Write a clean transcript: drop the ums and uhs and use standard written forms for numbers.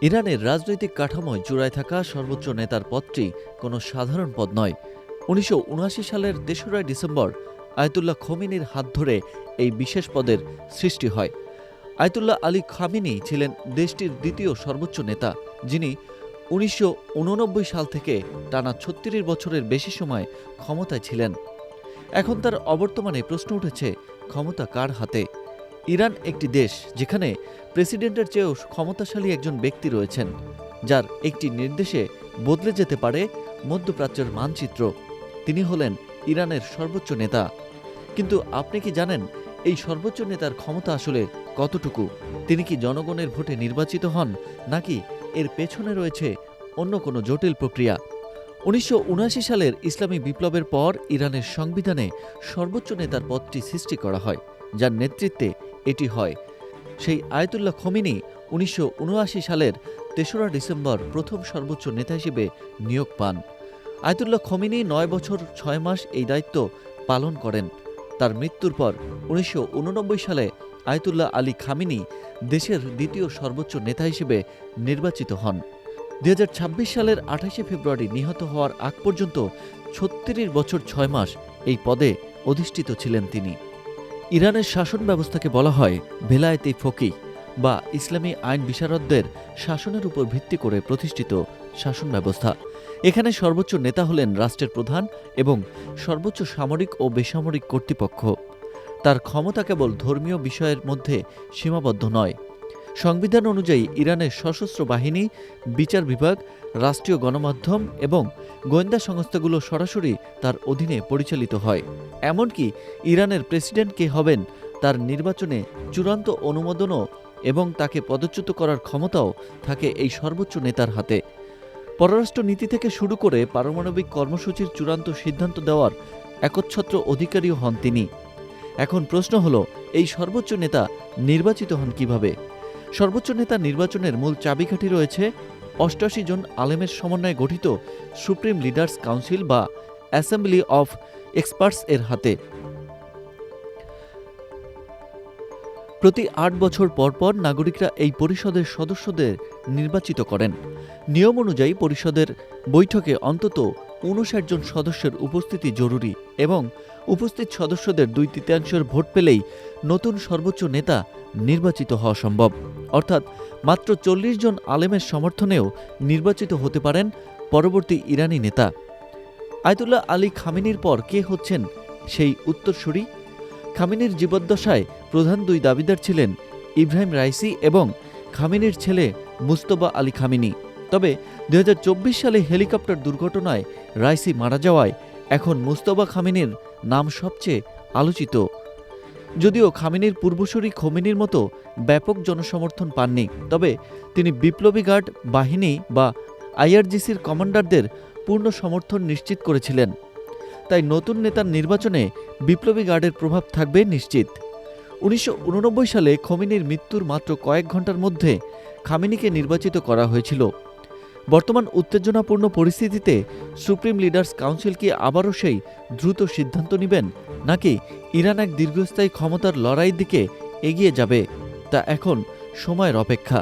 ইরানের রাজনৈতিক কাঠামোয় জোড়ায় থাকা সর্বোচ্চ নেতার পদটি কোনো সাধারণ পদ নয়। ১৯৭৯ সালের ৩রা ডিসেম্বর আয়াতুল্লাহ খোমেনির হাত ধরে এই বিশেষ পদের সৃষ্টি হয়। আয়াতুল্লাহ আলী খামেনি ছিলেন দেশটির দ্বিতীয় সর্বোচ্চ নেতা, যিনি ১৯৮৯ সাল থেকে টানা ৩৬ বছরের বেশি সময় ক্ষমতায় ছিলেন। এখন তার অবর্তমানে প্রশ্ন উঠেছে, ক্ষমতা কার হাতে? ইরান একটি দেশ যেখানে প্রেসিডেন্টের চেয়েও ক্ষমতাশালী একজন ব্যক্তি রয়েছেন, যার একটি নির্দেশে বদলে যেতে পারে মধ্যপ্রাচ্যের মানচিত্র। তিনি হলেন ইরানের সর্বোচ্চ নেতা। কিন্তু আপনি কি জানেন এই সর্বোচ্চ নেতার ক্ষমতা আসলে কতটুকু? তিনি কি জনগণের ভোটে নির্বাচিত হন, নাকি এর পেছনে রয়েছে অন্য কোনো জটিল প্রক্রিয়া? ১৯৭৯ সালের ইসলামী বিপ্লবের পর ইরানের সংবিধানে সর্বোচ্চ নেতার পদটি সৃষ্টি করা হয়, যার নেতৃত্বে এটি হয়। সেই আয়াতুল্লাহ খোমেনি ১৯৭৯ সালের ৩রা ডিসেম্বর প্রথম সর্বোচ্চ নেতা হিসেবে নিয়োগ পান। আয়াতুল্লাহ খোমেনি ৯ বছর ৬ মাস এই দায়িত্ব পালন করেন। তার মৃত্যুর পর ১৯৮৯ সালে আয়াতুল্লাহ আলী খামেনি দেশের দ্বিতীয় সর্বোচ্চ নেতা হিসেবে নির্বাচিত হন। ২০২৬ সালের ২৮ ফেব্রুয়ারি নিহত হওয়ার আগ পর্যন্ত ৩৬ বছর ৬ মাস এই পদে অধিষ্ঠিত ছিলেন তিনি। ইরানের শাসন ব্যবস্থাকে বলা হয় ভেলায়েতি ফকিহ বা ইসলামী আইন বিশারদদের শাসনের উপর ভিত্তি করে প্রতিষ্ঠিত শাসন ব্যবস্থা। এখানে সর্বোচ্চ নেতা হলেন রাষ্ট্রের প্রধান এবং সর্বোচ্চ সামরিক ও বেসামরিক কর্তৃপক্ষ। তার ক্ষমতা কেবল ধর্মীয় বিষয়ের মধ্যে সীমাবদ্ধ নয়। সংবিধান অনুযায়ী ইরানের সশস্ত্র বাহিনী, বিচার বিভাগ, রাষ্ট্রীয় গণমাধ্যম এবং গোয়েন্দা সংস্থাগুলো সরাসরি তার অধীনে পরিচালিত হয়। এমনকি ইরানের প্রেসিডেন্ট কে হবেন তার নির্বাচনে চূড়ান্ত অনুমোদনও এবং তাকে পদচ্যুত করার ক্ষমতাও থাকে এই সর্বোচ্চ নেতার হাতে। পররাষ্ট্র নীতি থেকে শুরু করে পারমাণবিক কর্মসূচির চূড়ান্ত সিদ্ধান্ত দেওয়ার একচ্ছত্র অধিকারীও হন তিনি। এখন প্রশ্ন হল, এই সর্বোচ্চ নেতা নির্বাচিত হন কিভাবে? সর্বোচ্চ নেতা নির্বাচনের মূল চাবিকাঠি রয়েছে ৮৮ জন আলেমের সমন্বয়ে গঠিত সুপ্রিম লিডার্স কাউন্সিল বা অ্যাসেম্বলি অফ এক্সপার্টস এর হাতে। প্রতি ৮ বছর পর পর নাগরিকরা এই পরিষদের সদস্যদের নির্বাচিত করেন। নিয়ম অনুযায়ী পরিষদের বৈঠকে অন্তত ৫৯ জন সদস্যের উপস্থিতি জরুরি এবং উপস্থিত সদস্যদের ২/৩ ভোট পেলেই নতুন সর্বোচ্চ নেতা নির্বাচিত হওয়া সম্ভব। অর্থাৎ মাত্র ৪০ জন আলেমের সমর্থনেও নির্বাচিত হতে পারেন পরবর্তী ইরানি নেতা। আয়াতুল্লাহ আলী খামেনির পর কে হচ্ছেন সেই উত্তরসূরি? খামেনির জীবদ্দশায় প্রধান দুই দাবিদার ছিলেন ইব্রাহিম রাইসি এবং খামেনির ছেলে মুজতবা আলী খামেনি। তবে ২০২৪ সালে হেলিকপ্টার দুর্ঘটনায় রাইসি মারা যাওয়ায় এখন মুজতবা খামেনির নাম সবচেয়ে আলোচিত। যদিও খামেনির পূর্বসূরি খোমেনির মতো ব্যাপক জনসমর্থন পাননি, তবে তিনি বিপ্লবী গার্ড বাহিনী বা আইআরজিসির কমান্ডারদের পূর্ণ সমর্থন নিশ্চিত করেছিলেন। তাই নতুন নেতার নির্বাচনে বিপ্লবী গার্ডের প্রভাব থাকবে নিশ্চিত। ১৯৮৯ সালে খোমেনির মৃত্যুর মাত্র কয়েক ঘন্টার মধ্যে খামেনিকে নির্বাচিত করা হয়েছিল। বর্তমান উত্তেজনাপূর্ণ পরিস্থিতিতে সুপ্রিম লিডার্স কাউন্সিল কি আবারও সেই দ্রুত সিদ্ধান্ত নেবেন, নাকি ইরান এক দীর্ঘস্থায়ী ক্ষমতার লড়াইয়ের দিকে এগিয়ে যাবে? তা এখন সময়ের অপেক্ষা।